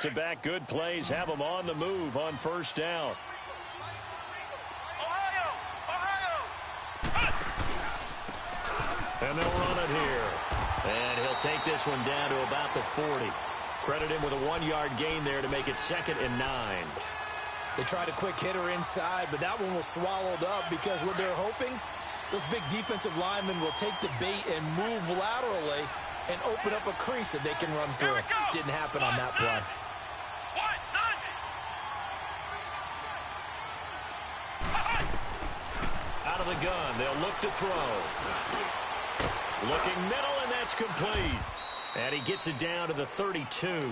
Back-to-back good plays have them on the move on first down. And they'll run it here. And he'll take this one down to about the 40. Credit him with a 1-yard gain there to make it 2nd and 9. They tried a quick hitter inside, but that one was swallowed up because what they're hoping, those big defensive linemen will take the bait and move laterally and open up a crease that they can run through. Didn't happen on that play. Out of the gun, they'll look to throw. Looking middle, and that's complete. And he gets it down to the 32.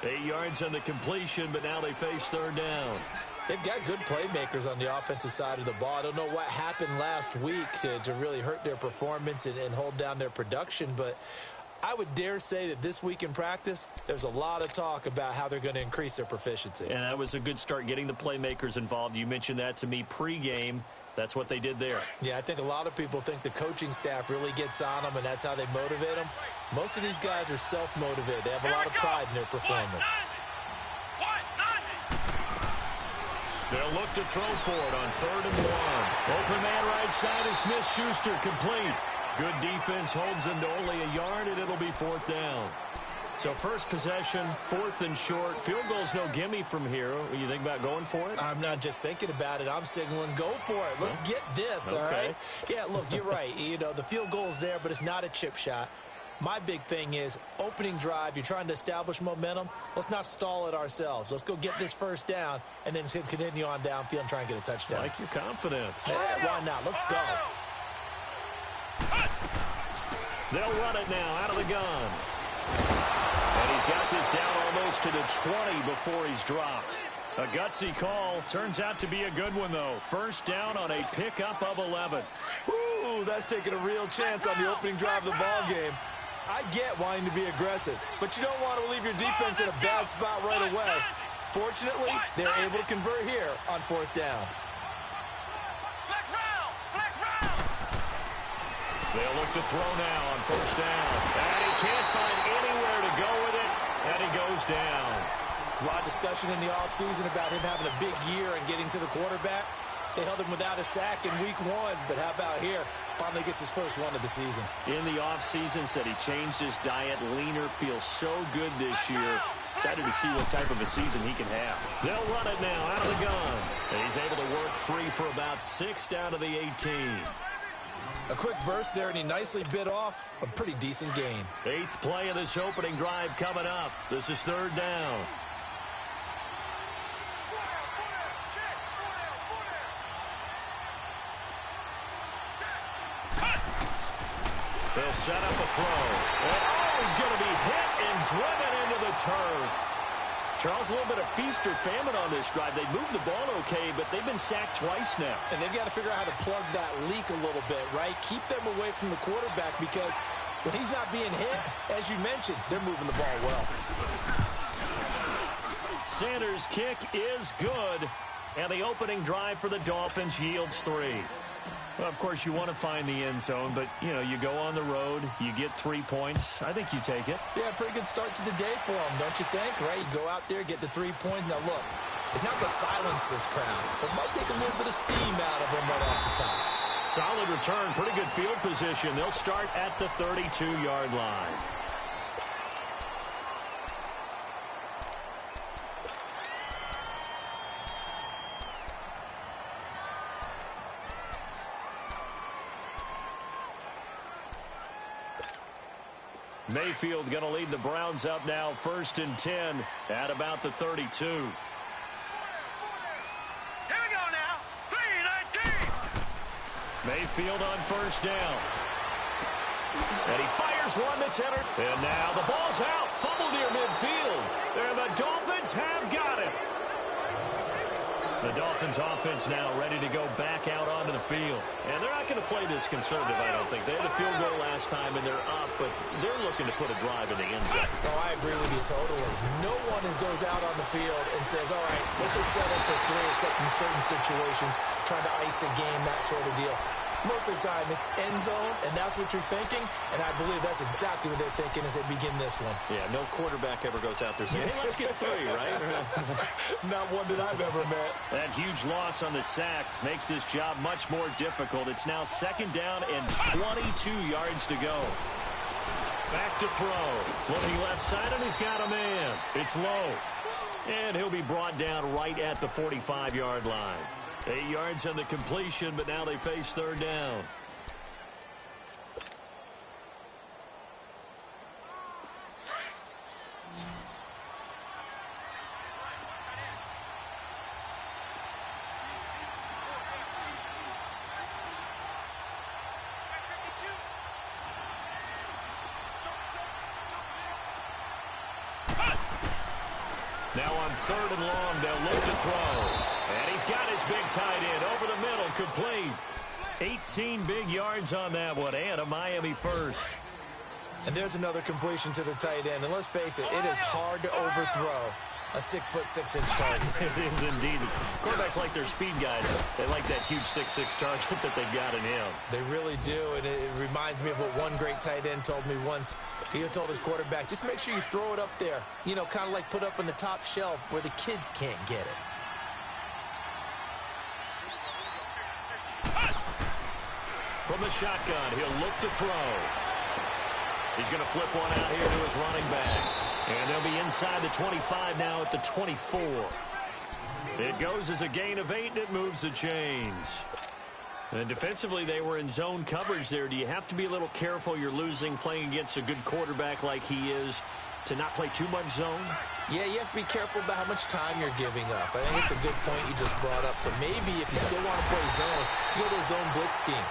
8 yards on the completion, but now they face third down. They've got good playmakers on the offensive side of the ball. I don't know what happened last week to really hurt their performance and hold down their production, but I would dare say that this week in practice, there's a lot of talk about how they're going to increase their proficiency. And that was a good start getting the playmakers involved. You mentioned that to me pregame. That's what they did there. Yeah, I think a lot of people think the coaching staff really gets on them, and that's how they motivate them. Most of these guys are self-motivated. They have a lot of pride in their performance. They'll look to throw for it on 3rd and 1. Open man right side is Smith-Schuster, complete. Good defense holds them to only a yard, and it'll be 4th down. So first possession, 4th and short. Field goal's no gimme from here. What do you think about going for it? I'm not just thinking about it. I'm signaling go for it. Let's get this, all right? Yeah, look, you're right. You know, the field goal's there, but it's not a chip shot. My big thing is opening drive. You're trying to establish momentum. Let's not stall it ourselves. Let's go get this first down and then continue on downfield and try and get a touchdown. Like your confidence. Yeah, why not? Let's go. They'll run it now out of the gun. And he's got this down almost to the 20 before he's dropped. A gutsy call. Turns out to be a good one, though. First down on a pickup of 11. Ooh, that's taking a real chance on the opening drive of the ball game. I get wanting to be aggressive, but you don't want to leave your defense in a bad spot right away. Fortunately, they're able to convert here on 4th down. They'll look to throw now on first down. And he can't find anywhere to go with it, and he goes down. There's a lot of discussion in the offseason about him having a big year and getting to the quarterback. They held him without a sack in week 1, but how about here? Finally gets his first one of the season. In the offseason, said he changed his diet, leaner, feels so good this year. Excited to see what type of a season he can have. They'll run it now out of the gun. And he's able to work free for about 6 down to the 18. A quick burst there, and he nicely bit off a pretty decent gain. 8th play of this opening drive coming up. This is 3rd down. They'll set up a throw. And, he's going to be hit and driven into the turf. Charles, a little bit of feast or famine on this drive. They moved the ball okay, but they've been sacked twice now. And they've got to figure out how to plug that leak a little bit, right? Keep them away from the quarterback because when he's not being hit, as you mentioned, they're moving the ball well. Sanders' kick is good, and the opening drive for the Dolphins yields 3. Well, of course, you want to find the end zone, but, you know, you go on the road, you get 3 points. I think you take it. Yeah, pretty good start to the day for them, don't you think? Right? You go out there, get the 3 points. Now, look, it's not going to silence this crowd. It might take a little bit of steam out of them right off the top. Solid return, pretty good field position. They'll start at the 32-yard line. Mayfield going to lead the Browns up now, 1st and 10 at about the 32. Here we go now. 3-19. Mayfield on first down. And he fires one that's entered. And now the ball's out. Fumble near midfield. And the Dolphins have got it. The Dolphins offense now ready to go back out onto the field. And they're not going to play this conservative, I don't think. They had a field goal last time, and they're up, but they're looking to put a drive in the end zone. Oh, I agree with you totally. No one goes out on the field and says, all right, let's just settle for 3, except in certain situations, trying to ice a game, that sort of deal. Most of the time, it's end zone, and that's what you're thinking, and I believe that's exactly what they're thinking as they begin this one. Yeah, no quarterback ever goes out there saying, hey, let's get 3, right? Not one that I've ever met. That huge loss on the sack makes this job much more difficult. It's now 2nd down and 22 yards to go. Back to throw. Looking left side, and he's got a man. It's low. And he'll be brought down right at the 45-yard line. 8 yards on the completion, but now they face 3rd down. Now on 3rd and long, they'll look to throw. And he's got his big tight end over the middle, complete. 18 big yards on that one, and a Miami first. And there's another completion to the tight end. And let's face it, it is hard to overthrow a 6'6" target. It is indeed. Quarterbacks like their speed guys. They like that huge 6'6" target that they've got in him. They really do, and it reminds me of what one great tight end told me once. He told his quarterback, just make sure you throw it up there. You know, kind of like put up on the top shelf where the kids can't get it. From the shotgun, he'll look to throw. He's going to flip one out here to his running back. And they'll be inside the 25 now at the 24. It goes as a gain of 8, and it moves the chains. And defensively, they were in zone coverage there. Do you have to be a little careful you're losing playing against a good quarterback like he is to not play too much zone? Yeah, you have to be careful about how much time you're giving up. I think it's a good point you just brought up. So maybe if you still want to play zone, you go to a zone blitz scheme.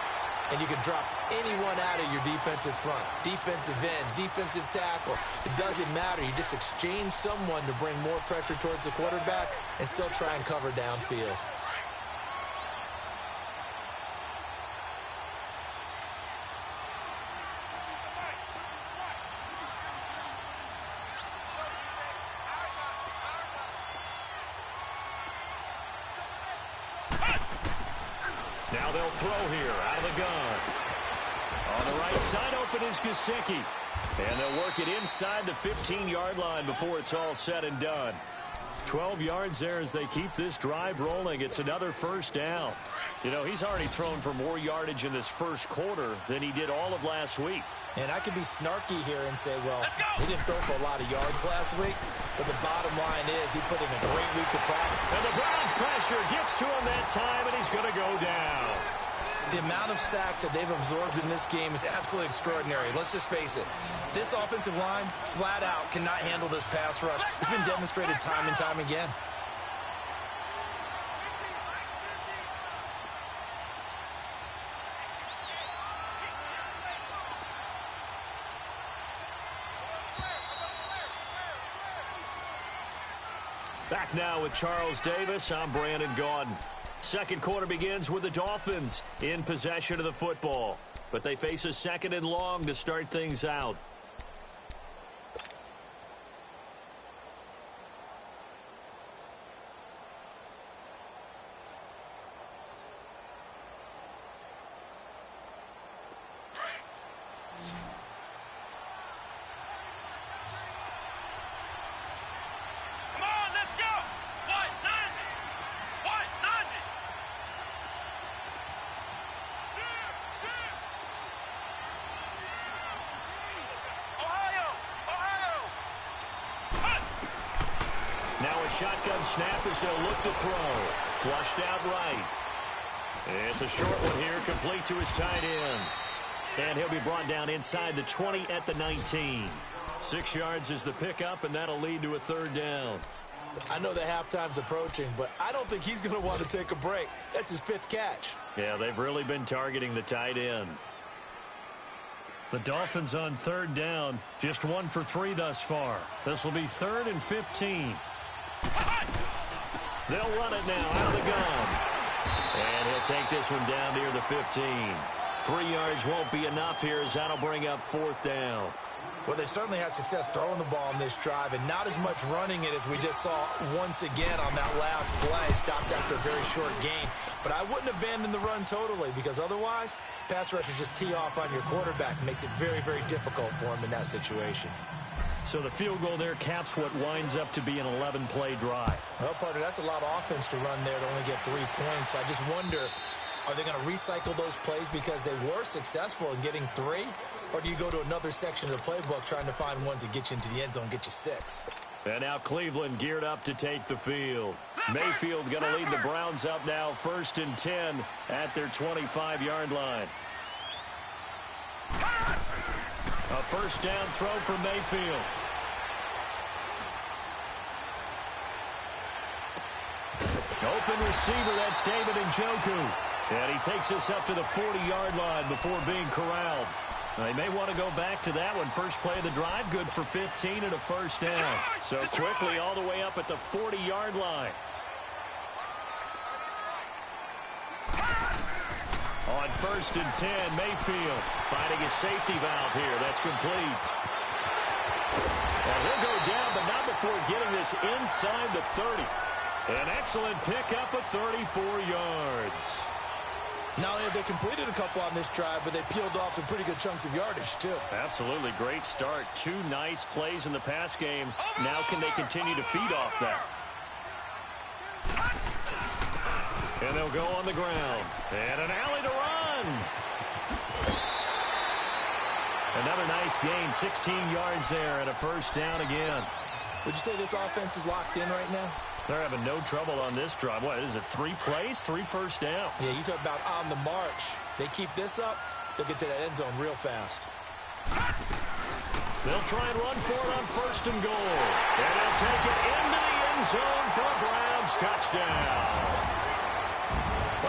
And you can drop anyone out of your defensive front. Defensive end, defensive tackle. It doesn't matter. You just exchange someone to bring more pressure towards the quarterback and still try and cover downfield. Now they'll throw here out of the gun. On the right side, open is Gesicki. And they'll work it inside the 15-yard line before it's all said and done. 12 yards there as they keep this drive rolling. It's another 1st down. You know, he's already thrown for more yardage in this first quarter than he did all of last week. And I could be snarky here and say, well, he didn't throw for a lot of yards last week. But the bottom line is he put in a great week of practice. And the Browns pressure gets to him that time, and he's going to go down. The amount of sacks that they've absorbed in this game is absolutely extraordinary. Let's just face it. This offensive line, flat out, cannot handle this pass rush. It's been demonstrated time and time again. Back now with Charles Davis. I'm Brandon Gaudin. Second quarter begins with the Dolphins in possession of the football. But they face a 2nd and long to start things out. Shotgun snap as they'll look to throw. Flushed out right. It's a short one here, complete to his tight end. And he'll be brought down inside the 20 at the 19. 6 yards is the pickup, and that'll lead to a 3rd down. I know the halftime's approaching, but I don't think he's going to want to take a break. That's his 5th catch. Yeah, they've really been targeting the tight end. The Dolphins on 3rd down, just 1 for 3 thus far. This will be 3rd and 15. They'll run it now out of the gun. And he'll take this one down near the 15. 3 yards won't be enough here as that'll bring up 4th down. Well, they've certainly had success throwing the ball on this drive and not as much running it as we just saw once again on that last play. Stopped after a very short gain. But I wouldn't abandon the run totally because otherwise, pass rushers just tee off on your quarterback and makes it very, very difficult for him in that situation. So the field goal there caps what winds up to be an 11-play drive. Well, partner, that's a lot of offense to run there to only get 3 points. I just wonder, are they going to recycle those plays because they were successful in getting 3? Or do you go to another section of the playbook trying to find ones that get you into the end zone, get you 6? And now Cleveland geared up to take the field. Mayfield going to lead the Browns up now, 1st and 10 at their 25-yard line. A first down throw for Mayfield. Open receiver, that's David Njoku. And he takes this up to the 40-yard line before being corralled. They may want to go back to that one. First play of the drive, good for 15 and a first down. So quickly all the way up at the 40-yard line. On 1st and 10, Mayfield finding a safety valve here. That's complete. And he'll go down, but not before getting this inside the 30. An excellent pickup of 34 yards. Not only have they completed a couple on this drive, but they peeled off some pretty good chunks of yardage, too. Absolutely. Great start. 2 nice plays in the pass game. Now can they continue to feed off that? And they'll go on the ground. And an alley to run. Another nice gain. 16 yards there and a first down again. Would you say this offense is locked in right now? They're having no trouble on this drive. What is it, 3 plays, 3 first downs? Yeah, you talk about on the march. They keep this up, they'll get to that end zone real fast. They'll try and run for it on 1st and goal. And they'll take it into the end zone for a Browns touchdown.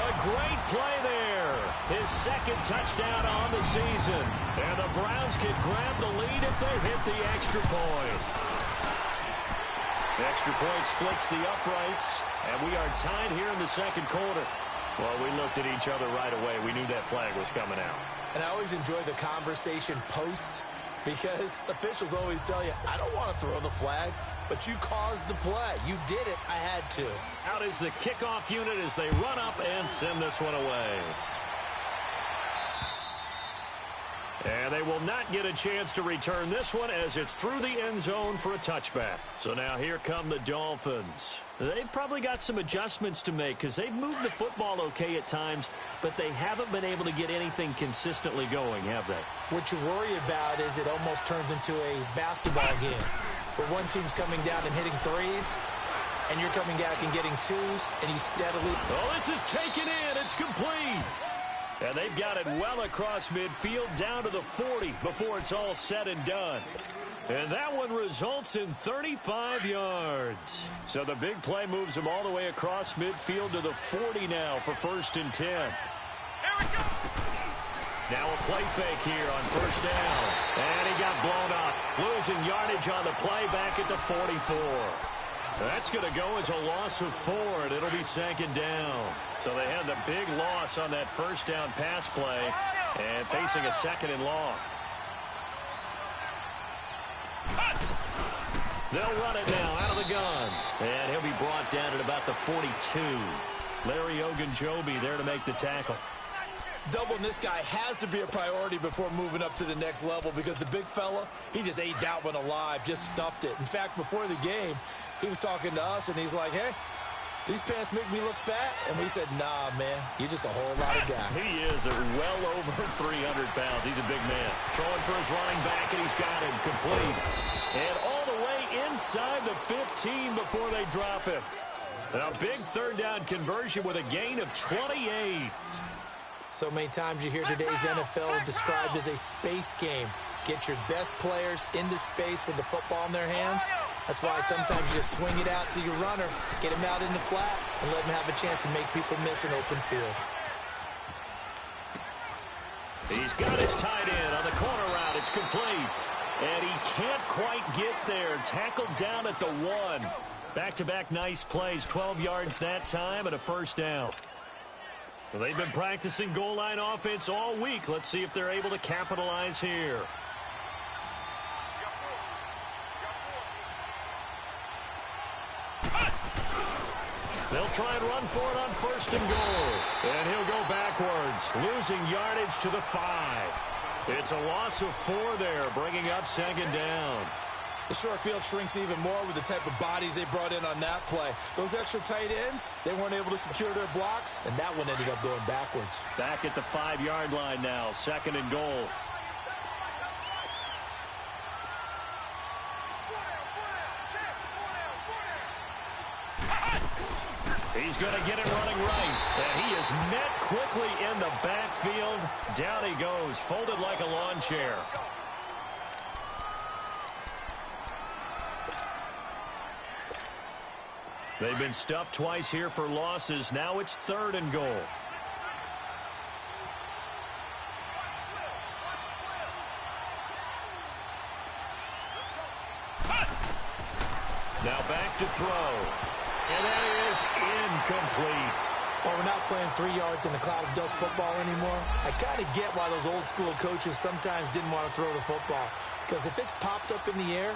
A great play there. His 2nd touchdown on the season. And the Browns can grab the lead if they hit the extra point. The extra point splits the uprights, and we are tied here in the 2nd quarter. Well, we looked at each other right away. We knew that flag was coming out. And I always enjoy the conversation post because officials always tell you, I don't want to throw the flag, but you caused the play. You did it. I had to. Out is the kickoff unit as they run up and send this one away. And they will not get a chance to return this one as it's through the end zone for a touchback. So now here come the Dolphins. They've probably got some adjustments to make because they've moved the football okay at times, but they haven't been able to get anything consistently going, have they? What you worry about is it almost turns into a basketball game where one team's coming down and hitting 3s, and you're coming back and getting 2s, and you steadily... Oh, this is taken in. It's complete. And they've got it well across midfield down to the 40 before it's all said and done. And that one results in 35 yards. So the big play moves them all the way across midfield to the 40 now for 1st and 10. Here we go. Now a play fake here on 1st down. And he got blown up. Losing yardage on the play back at the 44. That's going to go as a loss of 4, and it'll be 2nd down. So they had the big loss on that 1st down pass play and facing a 2nd and long. They'll run it now out of the gun. And he'll be brought down at about the 42. Larry Ogunjobi there to make the tackle. Doubling this guy has to be a priority before moving up to the next level because the big fella, he just ate that one alive, just stuffed it. In fact, before the game, he was talking to us, and he's like, hey, these pants make me look fat? And we said, nah, man, you're just a whole lot of guy. He is well over 300 pounds. He's a big man. Throwing for his running back, and he's got him complete. And all the way inside the 15 before they drop him. And a big 3rd down conversion with a gain of 28. So many times you hear today's NFL described as a space game. Get your best players into space with the football in their hands. That's why sometimes you just swing it out to your runner, get him out in the flat, and let him have a chance to make people miss an open field. He's got his tight end on the corner route. It's complete. And he can't quite get there. Tackled down at the 1. Back-to-back nice plays. 12 yards that time and a 1st down. Well, they've been practicing goal line offense all week. Let's see if they're able to capitalize here. They'll try and run for it on 1st and goal. And he'll go backwards, losing yardage to the 5. It's a loss of 4 there, bringing up 2nd down. The short field shrinks even more with the type of bodies they brought in on that play. Those extra tight ends, they weren't able to secure their blocks, and that one ended up going backwards. Back at the 5-yard line now, 2nd and goal. He's going to get it running right. And he is met quickly in the backfield. Down he goes, folded like a lawn chair. They've been stuffed twice here for losses. Now it's 3rd and goal. Now back to throw. And that is incomplete. Well, we're not playing 3 yards in a cloud of dust football anymore. I kind of get why those old school coaches sometimes didn't want to throw the football. Because if it's popped up in the air,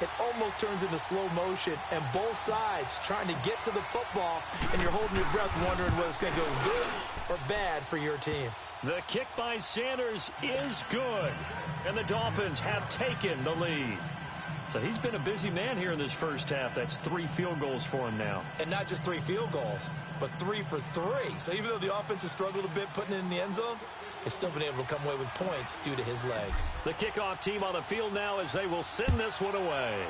it almost turns into slow motion, and both sides trying to get to the football, and you're holding your breath wondering whether it's going to go good or bad for your team. The kick by Sanders is good, and the Dolphins have taken the lead. So he's been a busy man here in this first half. That's 3 field goals for him now. And not just 3 field goals, but 3 for 3. So even though the offense has struggled a bit putting it in the end zone, it's still been able to come away with points due to his leg. The kickoff team on the field now as they will send this one away.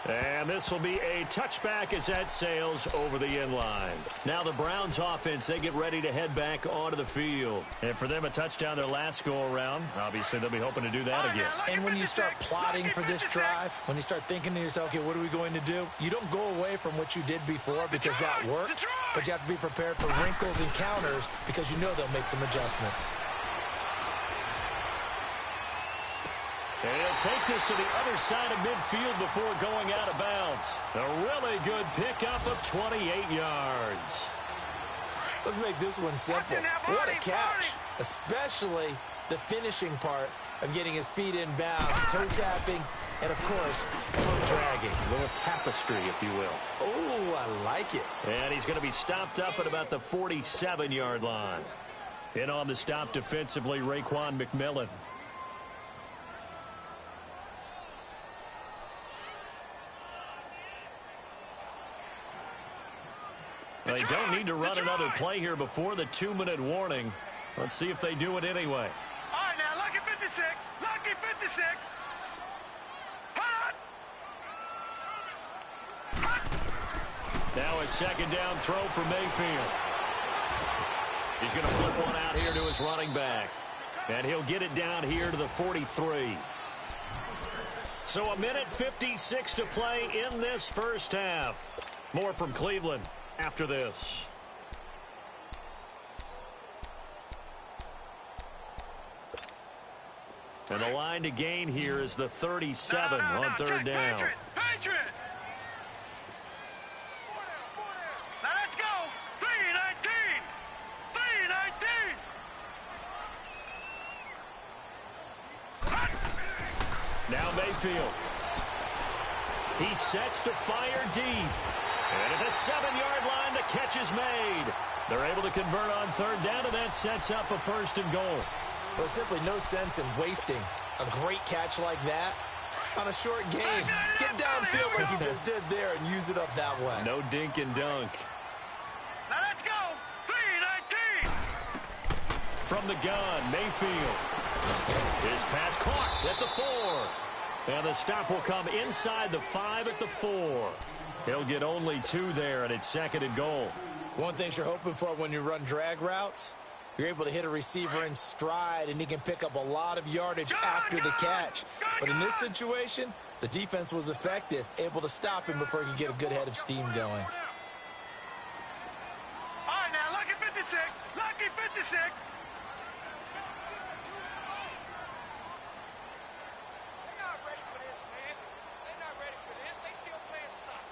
And this will be a touchback as that sails over the end line. Now the Browns offense, they get ready to head back onto the field. And for them, a touchdown their last go-around. Obviously, they'll be hoping to do that again. And when you start plotting for this drive, when you start thinking to yourself, okay, what are we going to do? You don't go away from what you did before because that worked, but you have to be prepared for wrinkles and counters because you know they'll make some adjustments. And he'll take this to the other side of midfield before going out of bounds. A really good pickup of 28 yards. Let's make this one simple. What a catch, especially the finishing part of getting his feet in bounds, toe tapping, and, of course, foot dragging. A little tapestry, if you will. Oh, I like it. And he's going to be stopped up at about the 47-yard line. In on the stop defensively, Raekwon McMillan. They don't need to run another play here before the 2-minute warning. Let's see if they do it anyway. All right, now, lucky 56. Lucky 56. Now a 2nd down throw for Mayfield. He's going to flip one out here to his running back. And he'll get it down here to the 43. So 1:56 to play in this first half. More from Cleveland after this. And the line to gain here is the 37 on 3rd down. Patriot. Now let's go. 3:19. 3:19. Now Mayfield. He sets to fire deep. And at the 7-yard line, the catch is made. They're able to convert on 3rd down, and that sets up a 1st and goal. Well, simply no sense in wasting a great catch like that on a short game. Get downfield like he just did there and use it up that way. No dink and dunk. Now let's go. 3:19. From the gun, Mayfield. His pass caught at the 4. And the stop will come inside the 5 at the 4. He'll get only 2 there, and it's 2nd and goal. One thing you're hoping for when you run drag routes, you're able to hit a receiver in stride, and he can pick up a lot of yardage after the catch. But in this situation, the defense was effective, able to stop him before he could get a good head of steam going. All right, now, lucky 56. Lucky 56. They're not ready for this, man. They're not ready for this. They still playing soccer.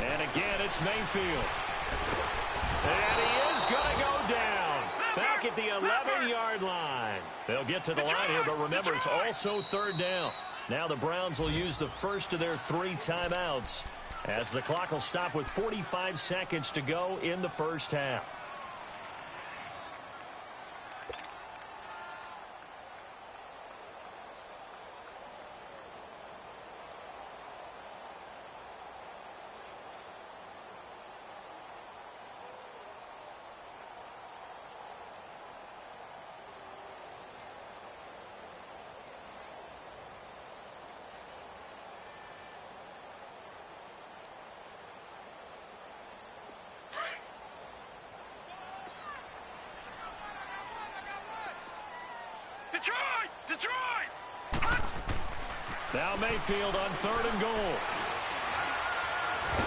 And again, it's Mayfield. And he is going to go down. Back at the 11-yard line. They'll get to the line here, but remember, it's also 3rd down. Now the Browns will use the first of their 3 timeouts as the clock will stop with 45 seconds to go in the first half. Detroit! Now Mayfield on 3rd and goal.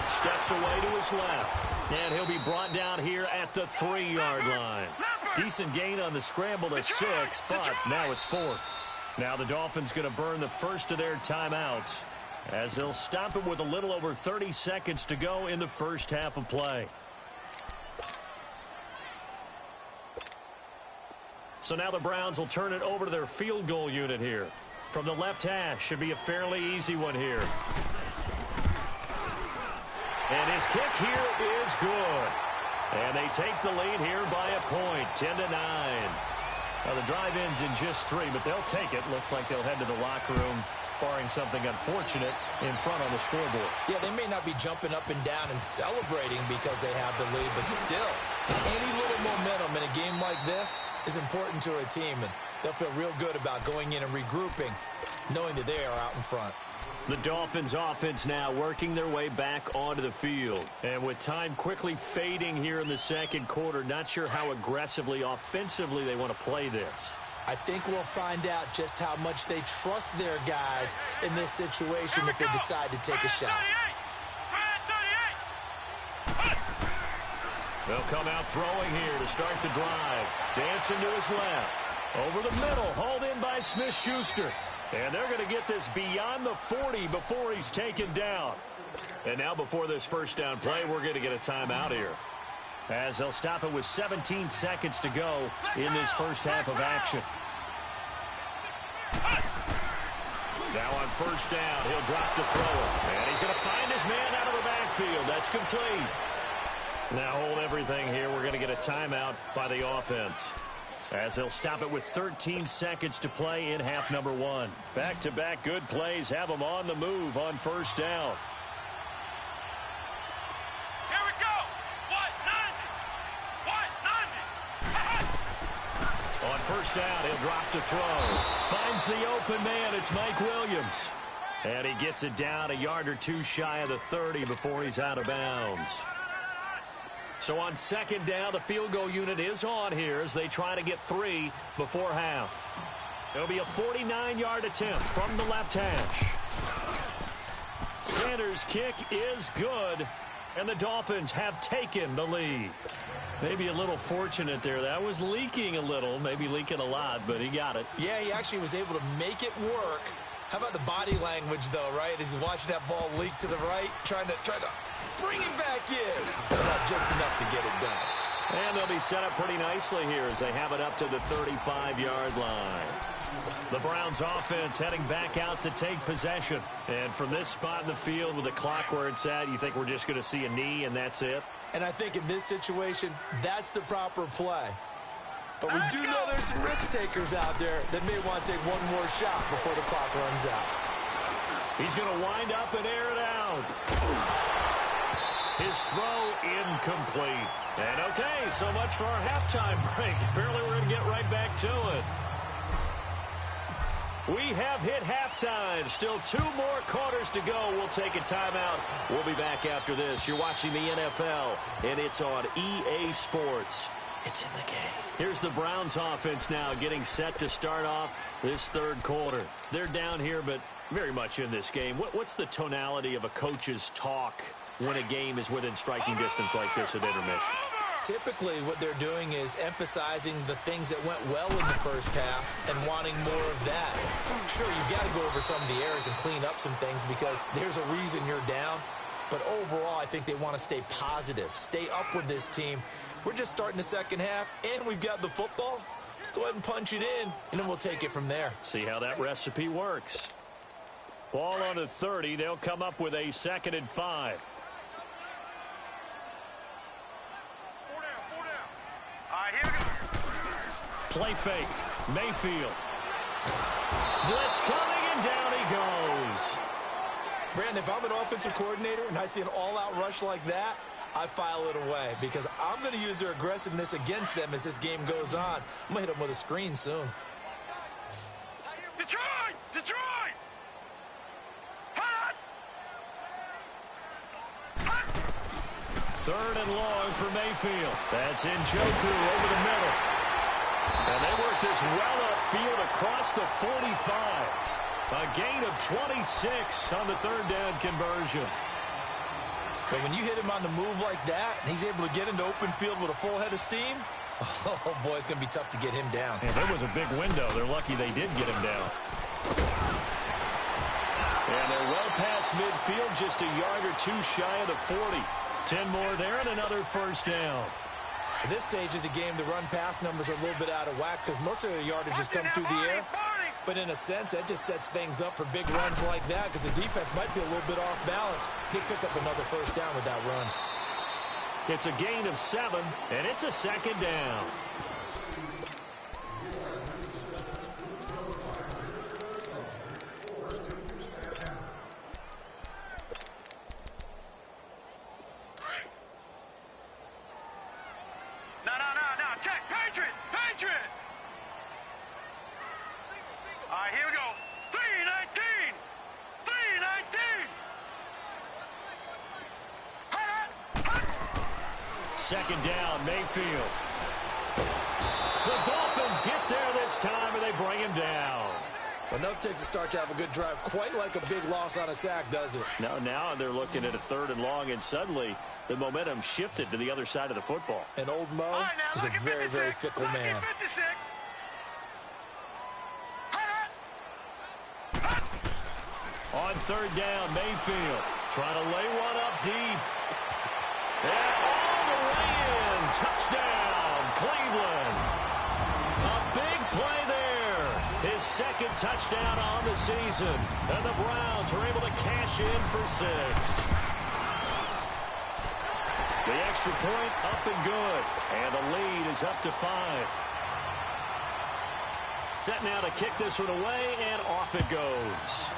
Steps away to his left. And he'll be brought down here at the 3-yard line. Decent gain on the scramble to 6, but now it's 4th. Now the Dolphins going to burn the first of their timeouts as they'll stop it with a little over 30 seconds to go in the first half of play. So now the Browns will turn it over to their field goal unit here. From the left hash, should be a fairly easy one here. And his kick here is good. And they take the lead here by a point, 10-9. Now the drive ends in just 3, but they'll take it. Looks like they'll head to the locker room, barring something unfortunate in front on the scoreboard. Yeah, they may not be jumping up and down and celebrating because they have the lead, but still, any little momentum in a game like this is important to a team, and they'll feel real good about going in and regrouping, knowing that they are out in front. The Dolphins offense now working their way back onto the field. And with time quickly fading here in the second quarter, not sure how aggressively, offensively they want to play this. I think we'll find out just how much they trust their guys in this situation if they decide to take a shot. They'll come out throwing here to start the drive. Dancing to his left. Over the middle, hauled in by Smith-Schuster. And they're going to get this beyond the 40 before he's taken down. And now before this first down play, we're going to get a timeout here, as they'll stop it with 17 seconds to go in this first half of action. Now on first down, he'll drop the throw. And he's going to find his man out of the backfield. That's complete. Now hold everything here. We're going to get a timeout by the offense, as they'll stop it with 13 seconds to play in half number 1. Back-to-back good plays have them on the move on first down. Here we go! 190! On first down, he'll drop to throw. Finds the open man. It's Mike Williams. And he gets it down a yard or 2 shy of the 30 before he's out of bounds. So on second down, the field goal unit is on here as they try to get 3 before half. It'll be a 49-yard attempt from the left hash. Sanders' kick is good, and the Dolphins have taken the lead. Maybe a little fortunate there. That was leaking a little, maybe leaking a lot, but he got it. Yeah, he actually was able to make it work. How about the body language, though, right? As he's watching that ball leak to the right, trying to bring it back in. But not just enough to get it done. And they'll be set up pretty nicely here as they have it up to the 35-yard line. The Browns offense heading back out to take possession. And from this spot in the field with the clock where it's at, you think we're just going to see a knee and that's it? And I think in this situation, that's the proper play. But we do know there's some risk takers out there that may want to take one more shot before the clock runs out. He's going to wind up and air it out. His throw incomplete. And okay, so much for our halftime break. Apparently we're going to get right back to it. We have hit halftime. Still 2 more quarters to go. We'll take a timeout. We'll be back after this. You're watching the NFL, and it's on EA Sports. It's in the game. Here's the Browns offense now getting set to start off this third quarter. They're down here, but very much in this game. What's the tonality of a coach's talk when a game is within striking distance like this at intermission? Typically, what they're doing is emphasizing the things that went well in the first half and wanting more of that. Sure, you've got to go over some of the errors and clean up some things because there's a reason you're down. But overall, I think they want to stay positive, stay up with this team. We're just starting the second half, and we've got the football. Let's go ahead and punch it in, and then we'll take it from there. See how that recipe works. Ball on the 30. They'll come up with a 2nd and 5. 4 down, 4 down. All right, here we go. Play fake. Mayfield. Blitz coming, and down he goes. Brandon, if I'm an offensive coordinator and I see an all-out rush like that, I file it away because I'm going to use their aggressiveness against them as this game goes on. I'm going to hit them with a screen soon. Detroit! Detroit! Hot! 3rd and long for Mayfield. That's Njoku over the middle. And they work this well upfield across the 45. A gain of 26 on the 3rd down conversion. But when you hit him on the move like that, and he's able to get into open field with a full head of steam, oh, boy, it's going to be tough to get him down. And there was a big window. They're lucky they did get him down. And they're well past midfield, just a yard or two shy of the 40. 10 more there and another 1st down. At this stage of the game, the run-pass numbers are a little bit out of whack because most of the yardage just come through the air. But in a sense, that just sets things up for big runs like that because the defense might be a little bit off balance. He'll pick up another 1st down with that run. It's a gain of 7, and it's a 2nd down. No. Check. Patriot! Patriot! All right, here we go. 319! 319! 2nd down, Mayfield. The Dolphins get there this time, and they bring him down. Well, no takes a start to have a good drive. Quite like a big loss on a sack, does it? Now they're looking at a 3rd and long, and suddenly the momentum shifted to the other side of the football. And old Mo is a very, very fickle man. On 3rd down, Mayfield trying to lay one up deep. And all the way in. Touchdown, Cleveland. A big play there. His 2nd touchdown on the season. And the Browns are able to cash in for 6. The extra point up and good. And the lead is up to 5. Set now to kick this one away, and off it goes.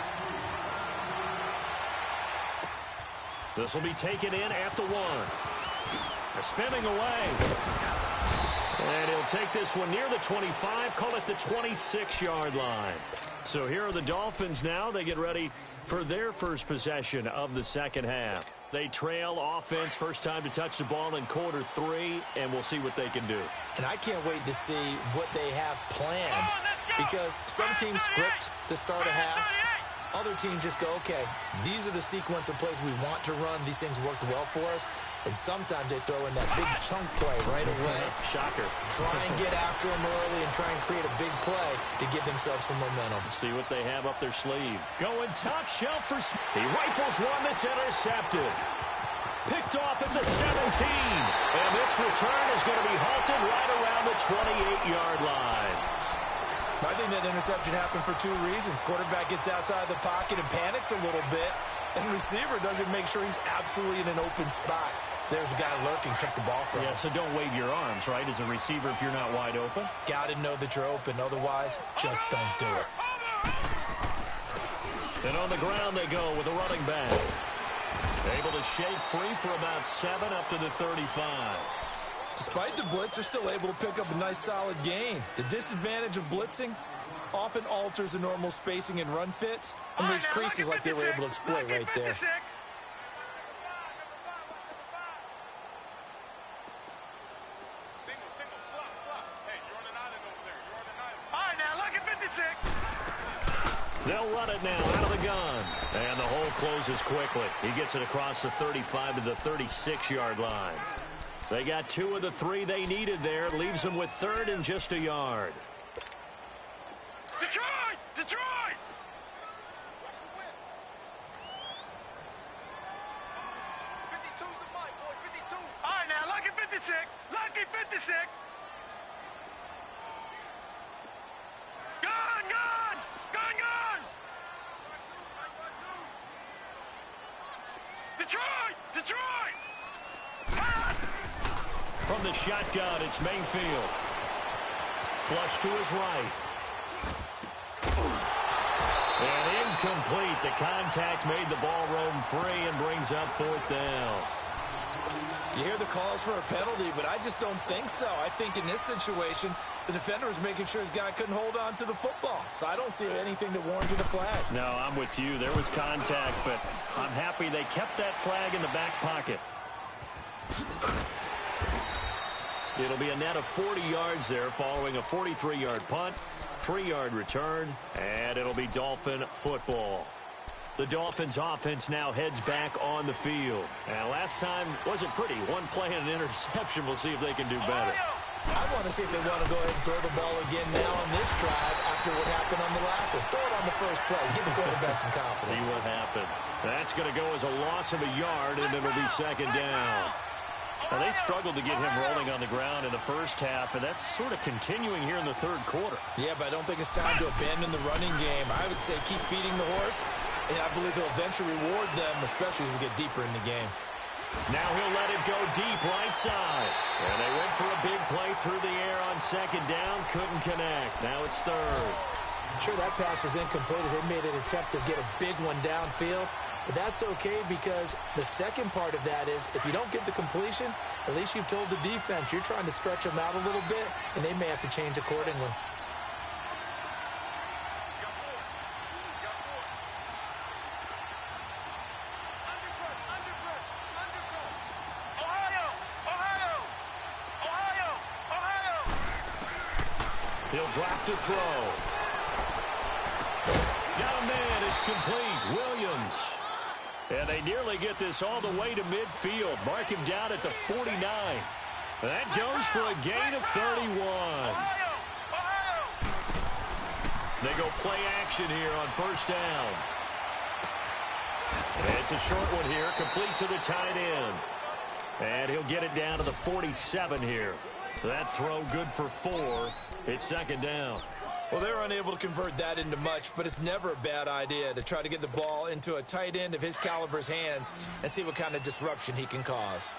This will be taken in at the 1. Spinning away. And he'll take this one near the 25, call it the 26-yard line. So here are the Dolphins now. They get ready for their first possession of the 2nd half. They trail offense, first time to touch the ball in quarter 3, and we'll see what they can do. And I can't wait to see what they have planned because some teams script to start a half. Other teams just go, okay, these are the sequence of plays we want to run. These things worked well for us. And sometimes they throw in that big chunk play right away. Shocker. Try and get after them early and try and create a big play to give themselves some momentum. See what they have up their sleeve. Going top shelf for... He rifles one that's intercepted. Picked off at the 17. And this return is going to be halted right around the 28-yard line. I think that interception happened for 2 reasons. Quarterback gets outside the pocket and panics a little bit, and receiver doesn't make sure he's absolutely in an open spot. So there's a guy lurking, took the ball from him. Yeah, so don't wave your arms, right, as a receiver if you're not wide open. Got to know that you're open. Otherwise, just don't do it. And on the ground they go with a running back. Able to shake free for about 7 up to the 35. Despite the blitz, they're still able to pick up a nice, solid gain. The disadvantage of blitzing often alters the normal spacing and run fits and leaves creases like they were able to exploit right there. Single, slot. Hey, you're on an island over there. You're on an island. All right, now, look at 56. They'll run it now out of the gun. And the hole closes quickly. He gets it across the 35 to the 36-yard line. They got 2 of the 3 they needed there. Leaves them with 3rd and just a yard. Detroit! 52 the mic, boys. 52. All right, now, lucky 56. Lucky 56. Gone! Detroit! From the shotgun, it's Mayfield. Flush to his right. And incomplete. The contact made the ball roam free and brings up fourth down. You hear the calls for a penalty, but I just don't think so. I think in this situation, the defender was making sure his guy couldn't hold on to the football. So I don't see anything that warranted a flag. No, I'm with you. There was contact, but I'm happy they kept that flag in the back pocket. It'll be a net of 40 yards there following a 43-yard punt, 3-yard return, and it'll be Dolphin football. The Dolphins offense now heads back on the field. And last time wasn't pretty. One play and an interception. We'll see if they can do better. I want to see if they want to go ahead and throw the ball again now on this drive after what happened on the last one. Throw it on the first play. Give the quarterback some confidence. See what happens. That's going to go as a loss of a yard, and it'll be second down. Now, they struggled to get him rolling on the ground in the first half, and that's sort of continuing here in the third quarter. Yeah, but I don't think it's time to abandon the running game. I would say keep feeding the horse, and I believe he'll eventually reward them, especially as we get deeper in the game. Now he'll let it go deep right side. And they went for a big play through the air on second down. Couldn't connect. Now it's third. I'm sure that pass was incomplete as they made an attempt to get a big one downfield. But that's okay because the second part of that is if you don't get the completion, at least you've told the defense you're trying to stretch them out a little bit, and they may have to change accordingly. He'll drop to throw. Got a man. It's complete. Williams. And they nearly get this all the way to midfield. Mark him down at the 49. That goes for a gain of 31. They go play action here on first down. It's a short one here, complete to the tight end. And he'll get it down to the 47 here. That throw good for 4. It's second down. Well, they're unable to convert that into much, but it's never a bad idea to try to get the ball into a tight end of his caliber's hands and see what kind of disruption he can cause.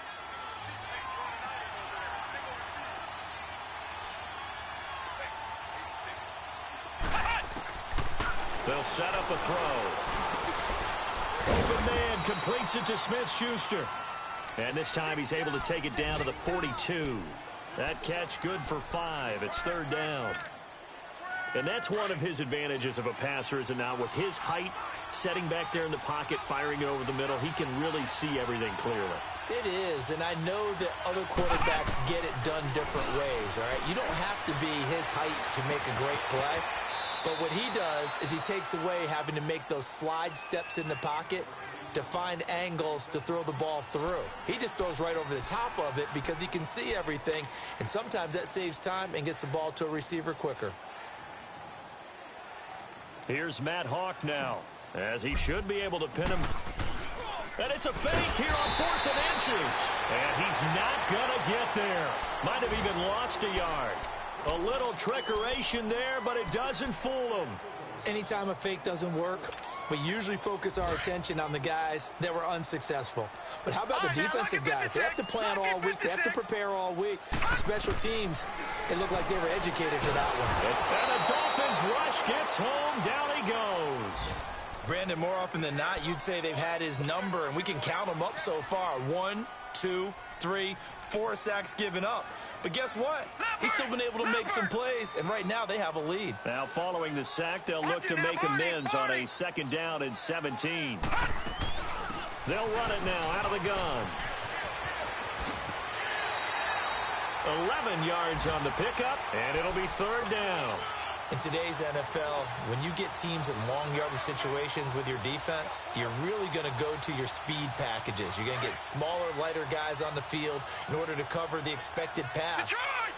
They'll set up a throw. Open man completes it to Smith-Schuster. And this time he's able to take it down to the 42. That catch good for 5. It's third down. And that's one of his advantages of a passer, is it not? With his height, setting back there in the pocket, firing it over the middle, he can really see everything clearly. It is, and I know that other quarterbacks get it done different ways, all right? You don't have to be his height to make a great play. But what he does is he takes away having to make those slide steps in the pocket to find angles to throw the ball through. He just throws right over the top of it because he can see everything, and sometimes that saves time and gets the ball to a receiver quicker. Here's Matt Hawk now, as he should be able to pin him. And it's a fake here on 4th and inches. And he's not going to get there. Might have even lost a yard. A little trickeration there, but it doesn't fool him. Anytime a fake doesn't work, we usually focus our attention on the guys that were unsuccessful. But how about the defensive guys? They have to plan all week. They have to prepare all week. Special teams, it looked like they were educated for that one. And the Dolphins rush gets home. Down he goes. Brandon, more often than not, you'd say they've had his number, and we can count them up so far. 1, 2, 3, 4 sacks given up. But guess what? He's still been able to make some plays, and right now they have a lead. Now following the sack, they'll look to make amends on a second down and 17. They'll run it now out of the gun. 11 yards on the pickup, and it'll be third down. In today's NFL, when you get teams in long yardage situations with your defense, you're really going to go to your speed packages. You're going to get smaller, lighter guys on the field in order to cover the expected pass.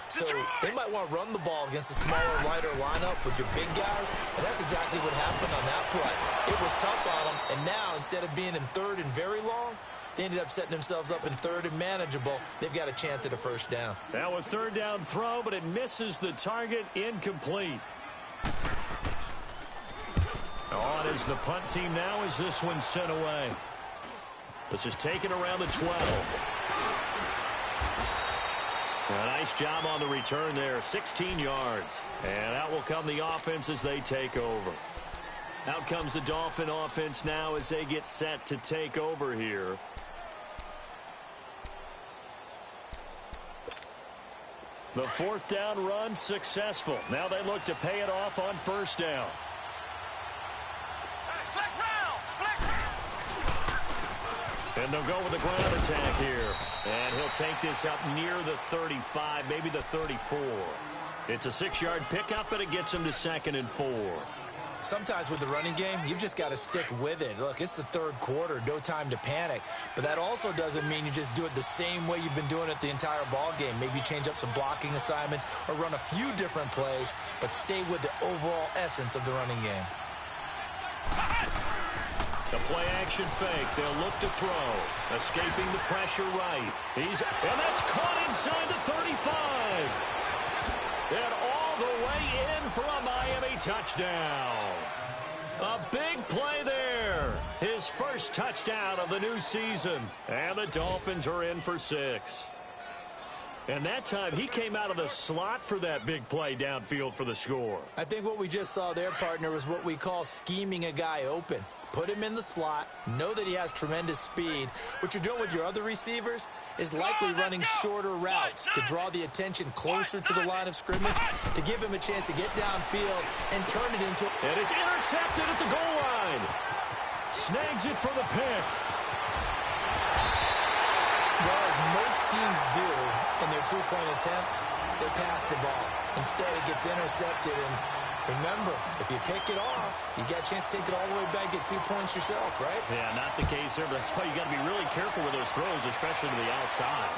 So they might want to run the ball against a smaller, lighter lineup with your big guys, and that's exactly what happened on that play. It was tough on them, and now instead of being in third and very long, they ended up setting themselves up in third and manageable. They've got a chance at a first down. Now a third down throw, but it misses the target, incomplete. On is the punt team now as this one's sent away. This is taken around the 12. A nice job on the return there, 16 yards. And out will come the offense as they take over. Out comes the Dolphin offense now as they get set to take over here. The fourth down run successful. Now they look to pay it off on first down. And they'll go with the ground attack here. And he'll take this up near the 35, maybe the 34. It's a 6-yard pickup, but it gets him to 2nd and 4. Sometimes with the running game, you've just got to stick with it. Look, it's the third quarter, no time to panic. But that also doesn't mean you just do it the same way you've been doing it the entire ball game. Maybe change up some blocking assignments or run a few different plays, but stay with the overall essence of the running game. The play-action fake. They'll look to throw. Escaping the pressure right. And that's caught inside the 35. And all the way in for a Miami touchdown. A big play there. His first touchdown of the new season. And the Dolphins are in for 6. And that time, he came out of the slot for that big play downfield for the score. I think what we just saw there, partner, was what we call scheming a guy open. Put him in the slot, know that he has tremendous speed. What you're doing with your other receivers is likely running shorter routes to draw the attention closer to the line of scrimmage, to give him a chance to get downfield and turn it into... And it's intercepted at the goal line. Snags it for the pick. Well, as most teams do in their two-point attempt, they pass the ball. Instead, it gets intercepted, and remember, if you pick it off, you got a chance to take it all the way back, get 2 points yourself, right? Yeah, not the case there, but that's why you got to be really careful with those throws, especially to the outside.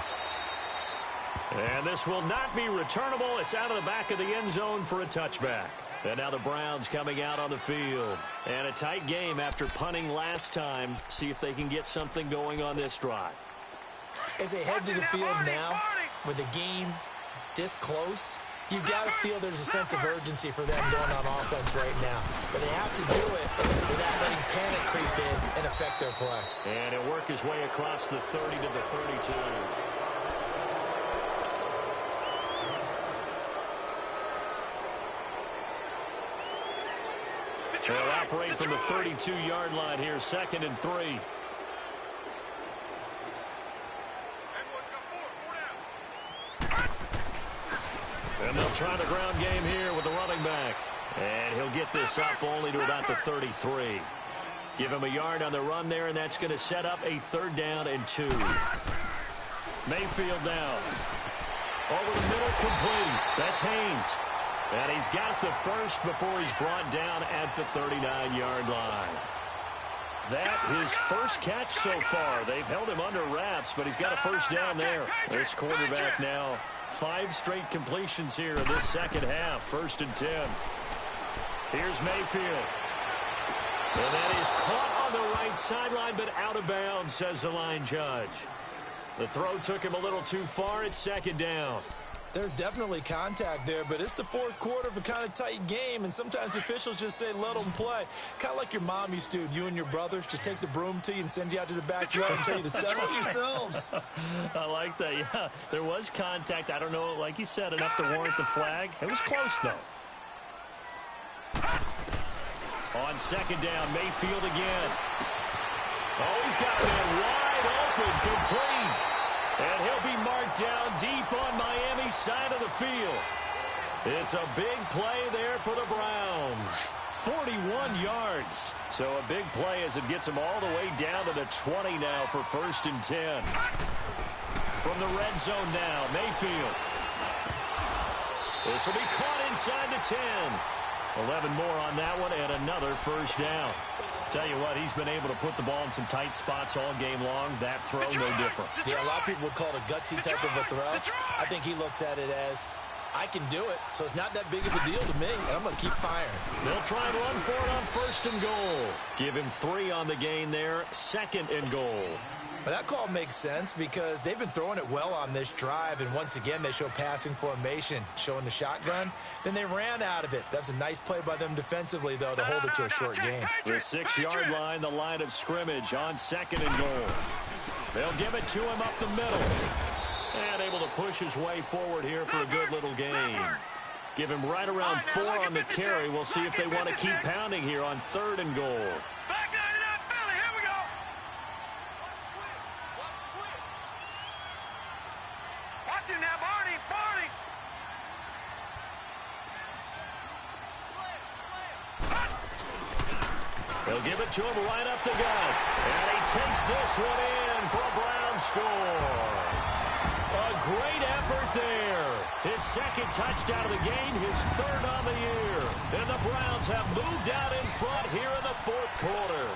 And this will not be returnable. It's out of the back of the end zone for a touchback. And now the Browns coming out on the field. And a tight game after punting last time. See if they can get something going on this drive. As they head to the field now, with the game this close, you've got to feel there's a sense of urgency for them going on offense right now. But they have to do it without letting panic creep in and affect their play. And he'll work his way across the 30 to the 32. They'll operate from the 32-yard line here, 2nd and 3. And they'll try the ground game here with the running back. And he'll get this up only to about the 33. Give him a yard on the run there, and that's going to set up a 3rd down and 2. Mayfield now. Over the middle, complete. That's Haynes. And he's got the first before he's brought down at the 39-yard line. That his first catch so far. They've held him under wraps, but he's got a first down there. This quarterback now 5 straight completions here in this second half. 1st and 10. Here's Mayfield. And that is caught on the right sideline, but out of bounds, says the line judge. The throw took him a little too far. It's 2nd down. There's definitely contact there, but it's the 4th quarter of a kind of tight game, and sometimes officials just say, let them play. Kind of like your mom used to, you and your brothers, just take the broom to you and send you out to the backyard and tell you to settle it yourselves. I like that, yeah. There was contact. I don't know, like you said, enough to warrant the flag. It was close, though. On 2nd down, Mayfield again. Oh, he's got that wide open, complete. And he'll be marked down deep on Miami's side of the field. It's a big play there for the Browns. 41 yards. So a big play as it gets them all the way down to the 20 now for 1st and 10. From the red zone now, Mayfield. This will be caught inside the 10. 11 more on that one and another first down. Tell you what, he's been able to put the ball in some tight spots all game long. That throw, no different. Yeah, a lot of people would call it a gutsy type of a throw. I think he looks at it as, I can do it, so it's not that big of a deal to me, and I'm going to keep firing. They'll try and run for it on 1st and goal. Give him 3 on the gain there, 2nd and goal. But that call makes sense because they've been throwing it well on this drive, and once again they show passing formation, showing the shotgun. Then they ran out of it. That's a nice play by them defensively, though, to hold it to a short game. The 6-yard line, the line of scrimmage on 2nd and goal. They'll give it to him up the middle. And able to push his way forward here for a good little gain. Give him right around 4 on the carry. We'll see if they want to keep pounding here on 3rd and goal. Back down to that Philly. Here we go. Watch him now, Barney. Barney. They'll give it to him right up the gut. And he takes this one in for a Brown score. A great effort there. His 2nd touchdown of the game, his 3rd on the year. And the Browns have moved out in front here in the 4th quarter.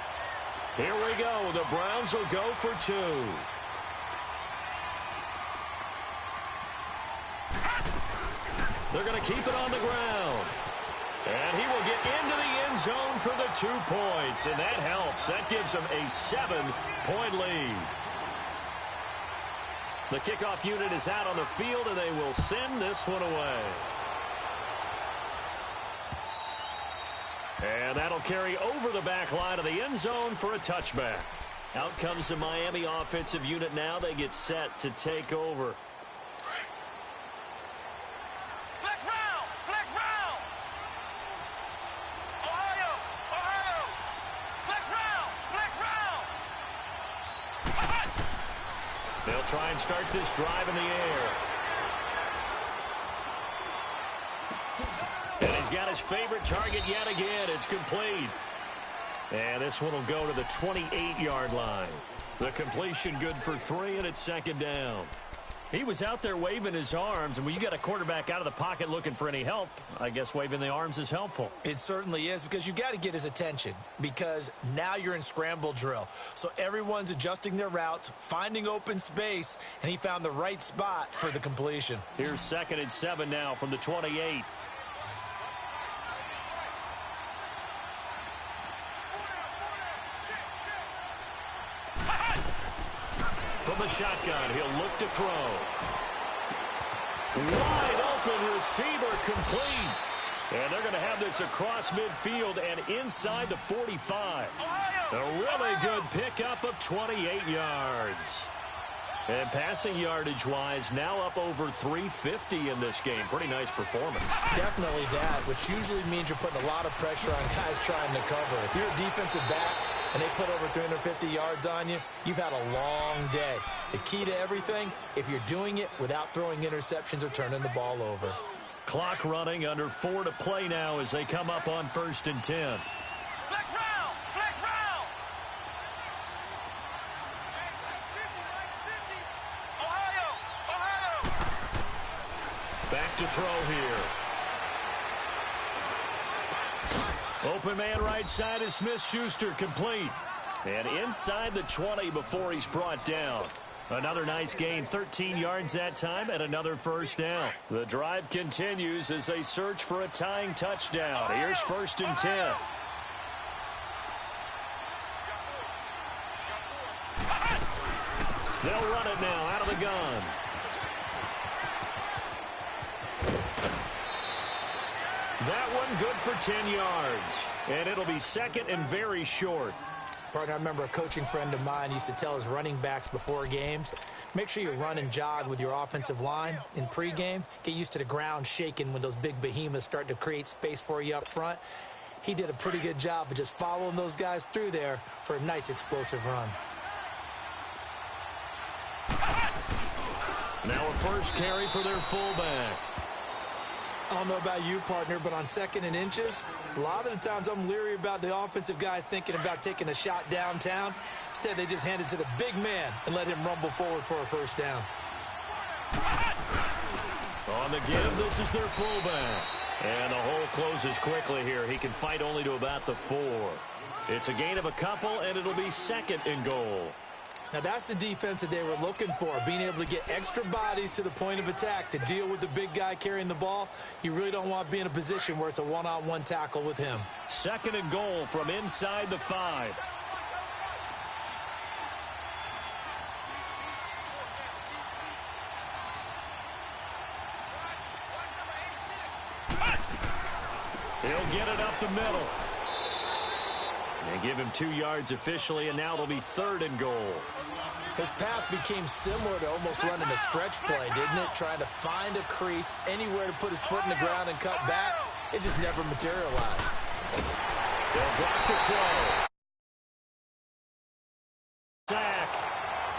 Here we go. The Browns will go for 2. They're going to keep it on the ground. And he will get into the end zone for the 2 points. And that helps. That gives them a 7-point lead. The kickoff unit is out on the field, and they will send this one away. And that'll carry over the back line of the end zone for a touchback. Out comes the Miami offensive unit now. They get set to take over. Flex round. Flex round. Ohio. Ohio. Flex round. Flex round. They'll try and start this drive in the air. And he's got his favorite target yet again. It's complete. And this one will go to the 28-yard line. The completion good for 3, and it's 2nd down. He was out there waving his arms, and when you got a quarterback out of the pocket looking for any help, I guess waving the arms is helpful. It certainly is, because you got to get his attention, because now you're in scramble drill. So everyone's adjusting their routes, finding open space, and he found the right spot for the completion. Here's 2nd and 7 now from the 28. From the shotgun, he'll look to throw. Wide open receiver, complete. And they're going to have this across midfield and inside the 45. A really good pickup of 28 yards. And passing yardage-wise, now up over 350 in this game. Pretty nice performance. Definitely that, which usually means you're putting a lot of pressure on guys trying to cover. If you're a defensive back and they put over 350 yards on you, you've had a long day. The key to everything, if you're doing it without throwing interceptions or turning the ball over. Clock running, under 4 to play now as they come up on 1st and 10. Flex round. Flex round. Ohio. Ohio. Back to throw here. Open man right side is Smith-Schuster, complete. And inside the 20 before he's brought down. Another nice gain, 13 yards that time, and another 1st down. The drive continues as they search for a tying touchdown. Here's 1st and 10. They'll run it now out of the gun. That one good for 10 yards. And it'll be 2nd and very short. Partner, I remember a coaching friend of mine used to tell his running backs before games, make sure you run and jog with your offensive line in pregame. Get used to the ground shaking when those big behemoths start to create space for you up front. He did a pretty good job of just following those guys through there for a nice explosive run. Now a first carry for their fullback. I don't know about you, partner, but on 2nd and inches, a lot of the times I'm leery about the offensive guys thinking about taking a shot downtown. Instead, they just hand it to the big man and let him rumble forward for a 1st down. On the give, this is their fullback. And the hole closes quickly here. He can fight only to about the 4. It's a gain of a couple, and it'll be 2nd and goal. Now, that's the defense that they were looking for, being able to get extra bodies to the point of attack to deal with the big guy carrying the ball. You really don't want to be in a position where it's a one-on-one tackle with him. 2nd and goal from inside the 5. He'll get it up the middle. They give him 2 yards officially, and now it'll be 3rd and goal. His path became similar to almost running a stretch play, didn't it? Trying to find a crease, anywhere to put his foot in the ground and cut back. It just never materialized. They'll drop the throw. Sack.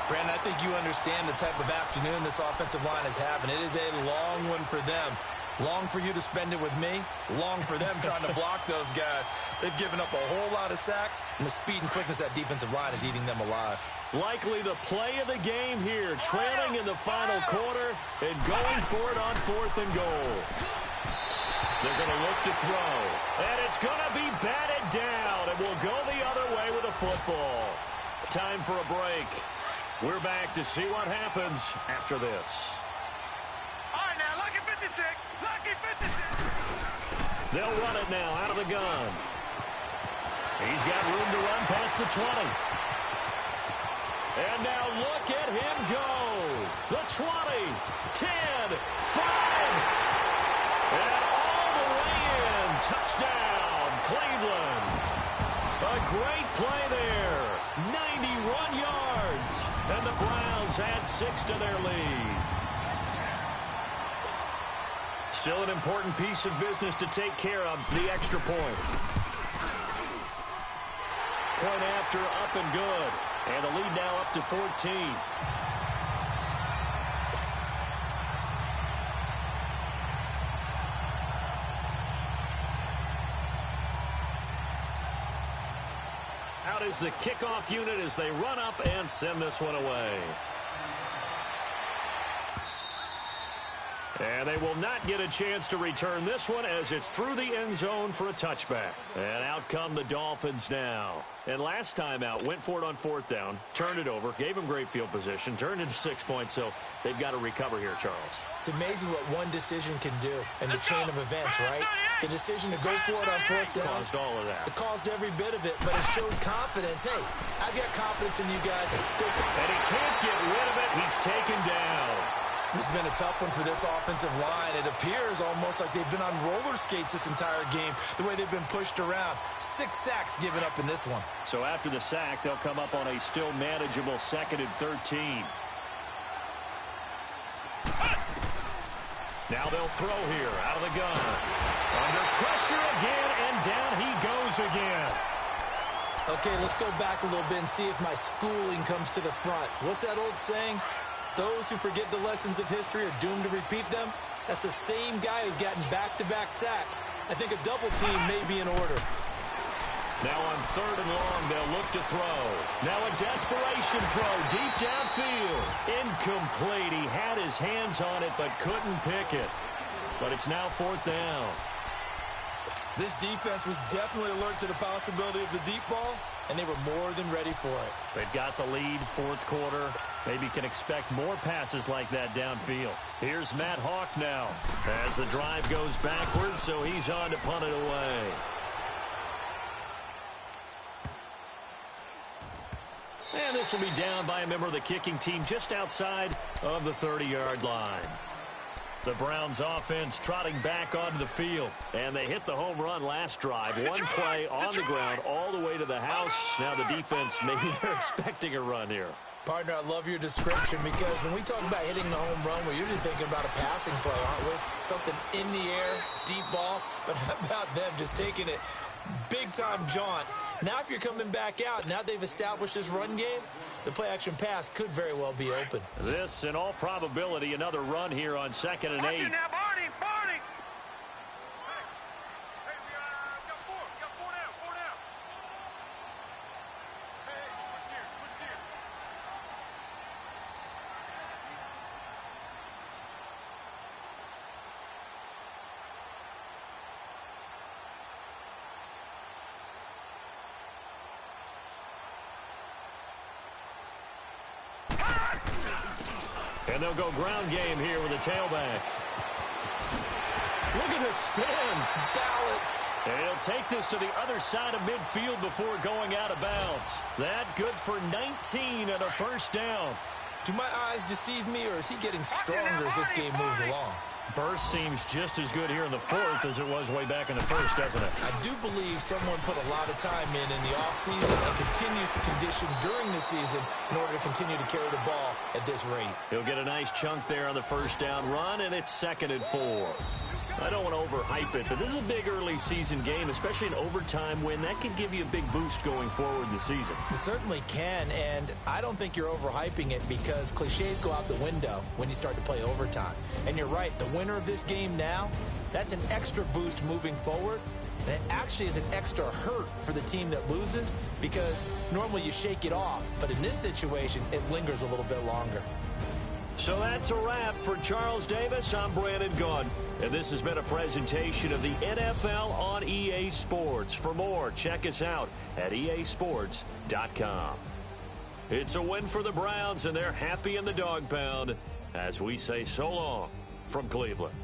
Brandon, I think you understand the type of afternoon this offensive line is having. It is a long one for them. Long for you to spend it with me. Long for them trying to block those guys. They've given up a whole lot of sacks, and the speed and quickness of that defensive line is eating them alive. Likely the play of the game here, trailing in the final quarter and going for it on 4th and goal. They're going to look to throw, and it's going to be batted down, and we'll go the other way with a football. Time for a break. We're back to see what happens after this. All right, now, lucky 56. Lucky 56. They'll run it now out of the gun. He's got room to run past the 20. And now look at him go. The 20, 10, 5. And all the way in. Touchdown, Cleveland. A great play there. 91 yards. And the Browns add 6 to their lead. Still an important piece of business to take care of, the extra point. Point after, up and good. And the lead now up to 14. Out is the kickoff unit as they run up and send this one away. And they will not get a chance to return this one as it's through the end zone for a touchback. And out come the Dolphins now. And last time out, went for it on 4th down, turned it over, gave them great field position, turned into 6 points, so they've got to recover here, Charles. It's amazing what one decision can do in the chain of events, right? The decision to go for it on 4th down. Caused all of that. It caused every bit of it, but it showed confidence. Hey, I've got confidence in you guys. Go. And he can't get rid of it. He's taken down. This has been a tough one for this offensive line. It appears almost like they've been on roller skates this entire game, the way they've been pushed around. 6 sacks given up in this one. So after the sack, they'll come up on a still manageable 2nd and 13. Now they'll throw here out of the gun. Under pressure again, and down he goes again. Okay, let's go back a little bit and see if my schooling comes to the front. What's that old saying? Those who forget the lessons of history are doomed to repeat them. That's the same guy who's gotten back-to-back sacks. I think a double team may be in order. Now on 3rd and long, they'll look to throw. Now a desperation throw deep downfield. Incomplete. He had his hands on it but couldn't pick it. But it's now 4th down. This defense was definitely alert to the possibility of the deep ball, and they were more than ready for it. They've got the lead, 4th quarter. Maybe can expect more passes like that downfield. Here's Matt Hawk now as the drive goes backwards, so he's on to punt it away. And this will be down by a member of the kicking team just outside of the 30-yard line. The Browns offense trotting back onto the field. And they hit the home run last drive. One play on the ground all the way to the house. Now the defense, maybe they're expecting a run here. Partner, I love your description because when we talk about hitting the home run, we're usually thinking about a passing play, aren't we? Something in the air, deep ball. But how about them just taking it big-time jaunt? Now if you're coming back out, now they've established this run game, the play-action pass could very well be open. This, in all probability, another run here on 2nd and 8. Watch it now, Barney, Barney. Hey, we got 4. We got 4 down, 4 down. Hey, switch gears, switch gears. And they'll go ground game here with a tailback. Look at this spin. Balance. And he'll take this to the other side of midfield before going out of bounds. That good for 19 and a 1st down. Do my eyes deceive me, or is he getting stronger as this game moves along? Burst seems just as good here in the fourth as it was way back in the first, doesn't it? I do believe someone put a lot of time in the offseason and continues to condition during the season in order to continue to carry the ball at this rate. He'll get a nice chunk there on the first down run, and it's 2nd and 4. I don't want to overhype it, but this is a big early season game, especially an overtime win. That can give you a big boost going forward in the season. It certainly can, and I don't think you're overhyping it because cliches go out the window when you start to play overtime. And you're right, the winner of this game now, that's an extra boost moving forward. And it actually is an extra hurt for the team that loses because normally you shake it off. But in this situation, it lingers a little bit longer. So that's a wrap for Charles Davis. I'm Brandon Gaudin, and this has been a presentation of the NFL on EA Sports. For more, check us out at easports.com. It's a win for the Browns, and they're happy in the dog pound as we say so long from Cleveland.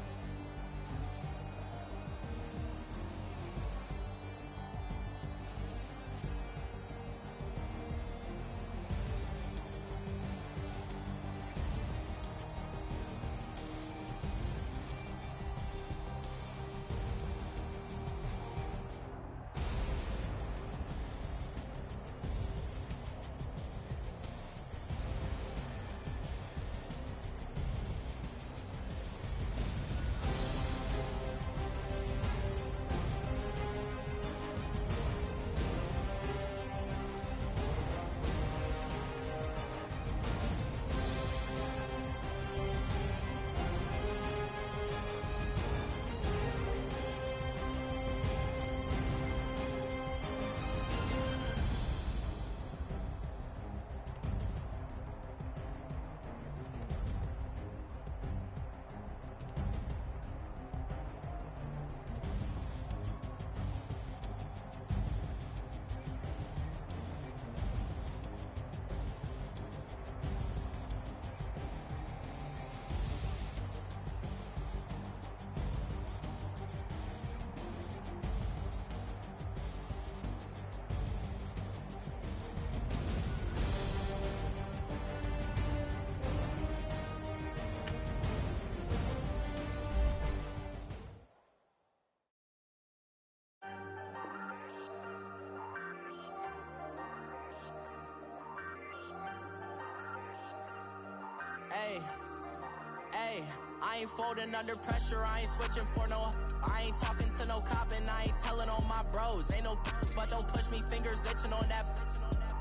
Hey, I ain't folding under pressure, I ain't switching for no. I ain't talking to no cop and I ain't telling on my bros. Ain't no but don't push me, fingers itching on that.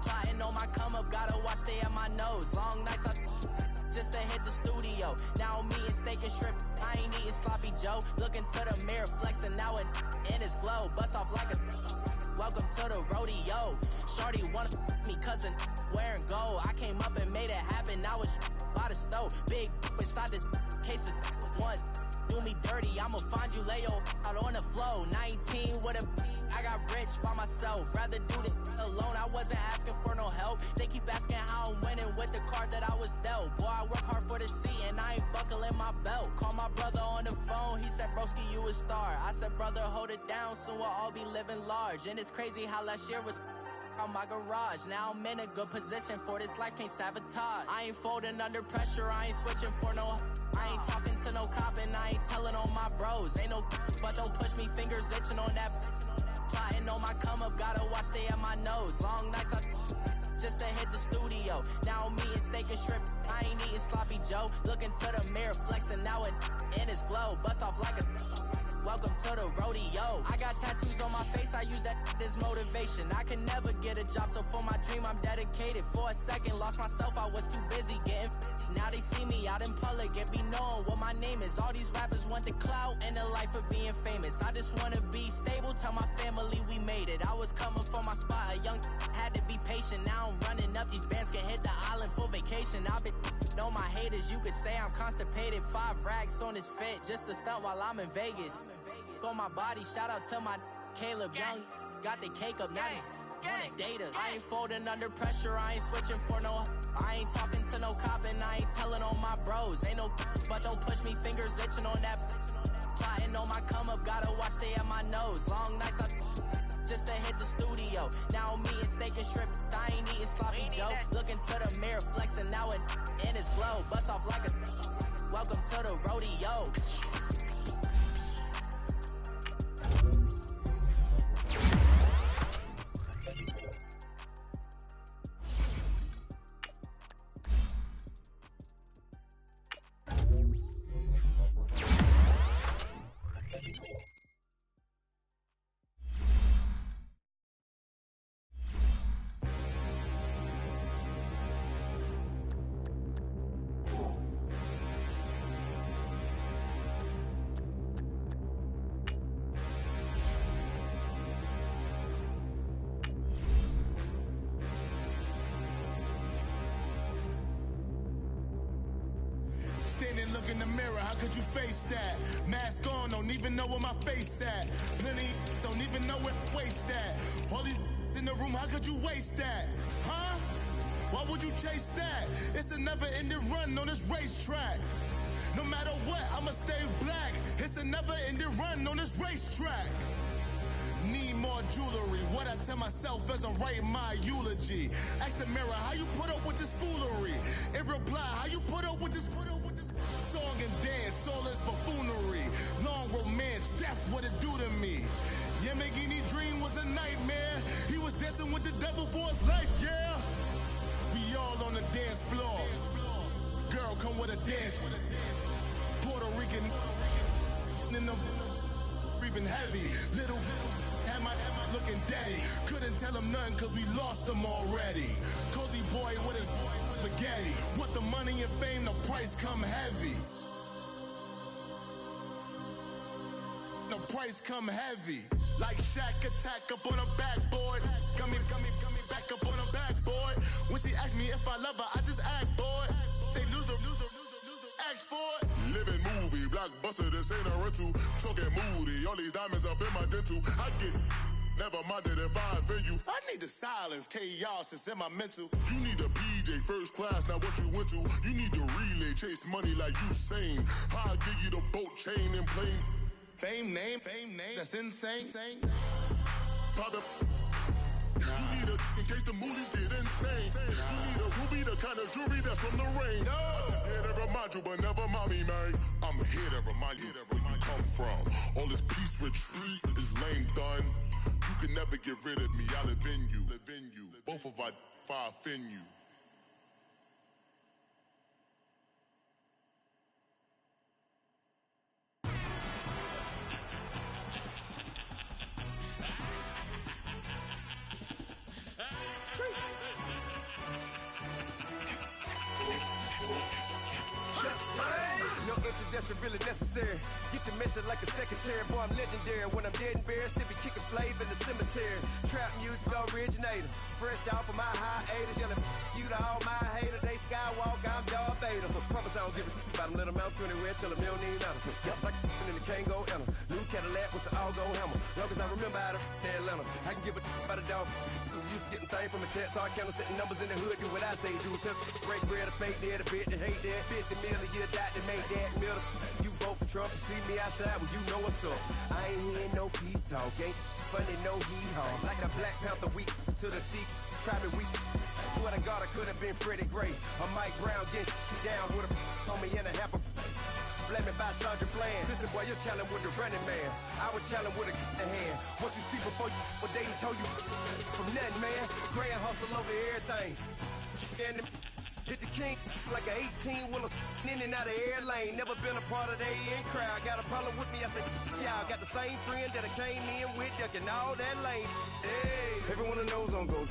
Plotting on my come up, gotta watch stay at my nose. Long nights just to hit the studio. Now I'm eating steak and shrimp, I ain't eating sloppy Joe. Looking to the mirror, flexing now and in his glow. Bust off like a welcome to the rodeo. Shorty wanna me cousin wearing gold. I came up and made it happen, now it's by the stove. Big inside this case is once. Do me dirty, I'ma find you, lay your out on the floor. 19 with a I got rich by myself. Rather do this alone, I wasn't asking for no help. They keep asking how I'm winning with the card that I was dealt. Boy, I work hard for the seat and I ain't buckling my belt. Call my brother on the phone, he said, broski, you a star. I said, brother, hold it down, soon we'll all be living large. And it's crazy how last year was on my garage. Now I'm in a good position for this life, can't sabotage. I ain't folding under pressure, I ain't switching for no. I ain't talking to no cop and I ain't telling on my bros. Ain't no but don't push me, fingers itching on that. Plotting on my come up, gotta watch stay at my nose. Long nights just to hit the studio. Now I'm eating steak and shrimp, I ain't eating sloppy Joe. Looking to the mirror, flexing now and in his glow. Bust off like a welcome to the rodeo. I got tattoos on my face, I use that as motivation. I can never get a job, so for my dream I'm dedicated. For a second, lost myself, I was too busy getting busy. Now they see me out in public and be knowing what my name is. All these rappers want the clout and the life of being famous. I just wanna be stable, tell my family we made it. I was coming for my spot, a young had to be patient. Now I'm running up, these bands can hit the island for vacation. I've been know my haters, you could say I'm constipated. 5 racks on his fit, just to stunt while I'm in Vegas. On my body, shout out to my Caleb Young. Got the cake up, now he's wanna date us. I ain't folding under pressure, I ain't switching for no. I ain't talking to no cop and I ain't telling on my bros. Ain't no but don't push me, fingers itching on that. Plotting on my come up, gotta watch stay at my nose. Long nights just to hit the studio. Now I'm eating steak and shrimp, I ain't eating sloppy Joe. Looking to the mirror, flexing now and in his glow. Bust off like a welcome to the rodeo. Standing, look in the mirror, how could you face that? Mask on, don't even know where my face at. Plenty, don't even know where waste at. All these in the room, how could you waste that? Huh? Why would you chase that? It's a never-ending run on this racetrack. No matter what, I'ma stay black. It's a never-ending run on this racetrack. Need more jewelry. What I tell myself as I'm writing my eulogy. Ask the mirror, how you put up with this foolery? In reply, how you put up with this song and dance, all this buffoonery. Long romance, death, what it do to me? Yamagini dream was a nightmare. He was dancing with the devil for his life, yeah. We all on the dance floor. Girl, come with a dance. Puerto Rican in the breathing heavy. Little had my looking daddy. Couldn't tell him nothing cause we lost him already. Cozy boy with his spaghetti. With the money and fame, the price come heavy. The price come heavy. Like Shaq attack up on a backboard. Gummy, back up on a backboard. When she asked me if I love her, I just act bored. Say loser, ask for it. Living movie, blockbuster, this ain't a rental. Talking moody, all these diamonds up in my dental. I get never minded if I offend you. I need the silence, chaos is in my mental. You need a PJ, first class, not what you went to. You need the relay, chase money like you sane. How I give you the boat chain and plane. Fame name, that's insane. Pop you need a in case the movies get insane. You need a ruby, the kind of jewelry that's from the rain. No. I'm just here to remind you, but never mommy, man. I'm here to remind you where you come from. All this peace retreat is lame done. You can never get rid of me. I live in you. Both of us, if I offend you. No introduction really necessary. Get the message like a secretary. Boy, I'm legendary. When I'm dead and buried, still be kicking flavor in the cemetery. Trap music originator. Fresh off of my hiatus. Yelling you to all my haters. They skywalk, I'm Darth Vader. Promise I don't give a about them. Let them out to anywhere till a million need out. Yup, like in the Kango Enter. New Cadillac with an all-go hammer. Long as I remember out of Atlanta. I can give a about a dog. Used to getting things from a text. So I count setting numbers in the hood. Do what I say, do. Tell break bread, a fake dead, a bit to hate that. 50 million, you die to make that middle. You vote for Trump, you see me outside, well, you know what's up. I ain't hearing no peace talk, ain't funny, no hee-haw. Like the Black Panther week to the T, try me weak. Swear to God, I could have been Freddie Gray. Or Mike Brown getting down with a on me and a half a blame me by Sandra Bland. Listen, boy, you're challenging with the running man. I was challenging with a hand. What you see before you, what they told you from nothing, man. Grand hustle over everything. And hit the king like an 18-wheeler in and out of air lane. Never been a part of the A.N. crowd. Got a problem with me, I said, y'all got the same friend that I came in with, ducking all that lane. Hey, everyone that knows on go.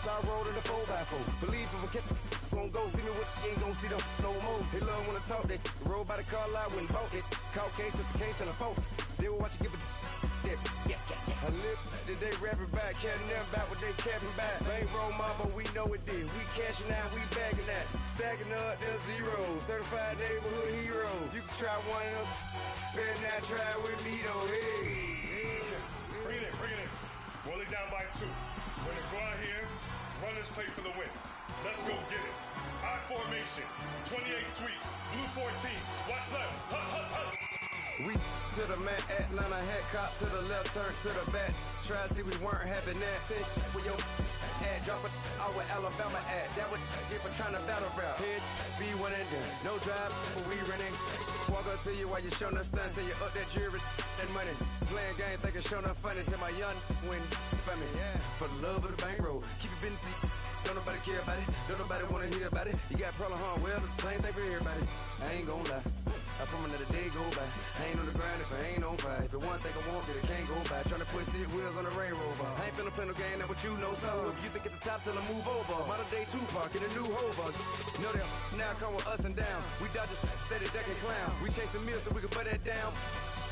I rolled in the 4x4. Believe if I kept gon' go see me with ain't gon' see them no more. They love when I talk, they roll by the car lot when bought it. Call case if the case and a phone. They will watch you give a that. I live today rapping back, caring them back what they capping back. Ain't roll my, but we know it did. We cashing out, we bagging that. Stacking up, there's zero. Certified neighborhood hero. You can try one of them. Better not try with me though. Hey. Bring it in. Roll it down by 2. We're gonna go out here, run this play for the win. Let's go get it. I formation, 28 sweeps, blue 14. Watch left. Hut. We to the man, Atlanta hat cop to the left, turn to the back. Try to see we weren't having that. Sit with your ad, drop it out with Alabama at. That would get for trying to battle rap. Head, be one and done. No drive, but we running. Walk up to you while you showing us stunts. Till you up that jewelry and money. Playing game, thinking showing up funny. Till my young win for me. Yeah. For the love of the bankroll. Keep it busy. Don't nobody care about it. Don't nobody wanna hear about it. You got problem, huh? Well, it's the same thing for everybody. I ain't gon' lie. I promise that a day go by. I ain't on the grind if I ain't on fire. If it one thing I want, then it can't go by. Tryna put 6 wheels on the Range Rover. I ain't finna play no game, that what you know. So if you think at the top, tell them move over. Modern day Tupac in a new Hova. Know that now come with us and down. We dodge it, steady decking clown. We chasing meals so we can put that down.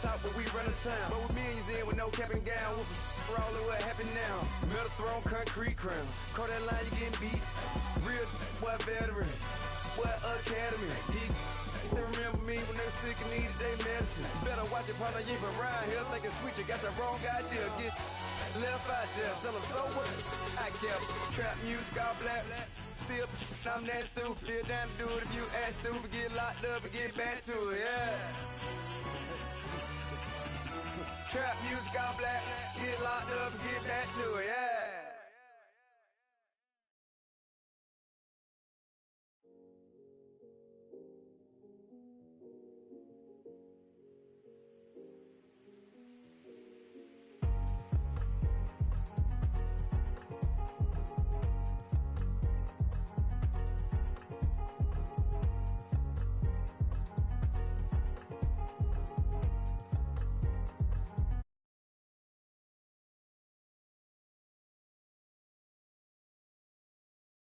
Top, but we run the town. But with millions in with no cap and gown. We're all in what happened now. Metal throne, concrete crown. Call that line, you getting beat. Real, what veteran? What academy? Still remember me when they were sick and needed their medicine. Better watch it, partner, you ain't from around here. Thinking sweet, you got the wrong idea. Get left out there, tell them so what? I kept trap music all black. Still, I'm that stupid. Still down to do it if you ask stupid. Get locked up and get back to it, yeah. Trap music all black. Get locked up and get back to it, yeah.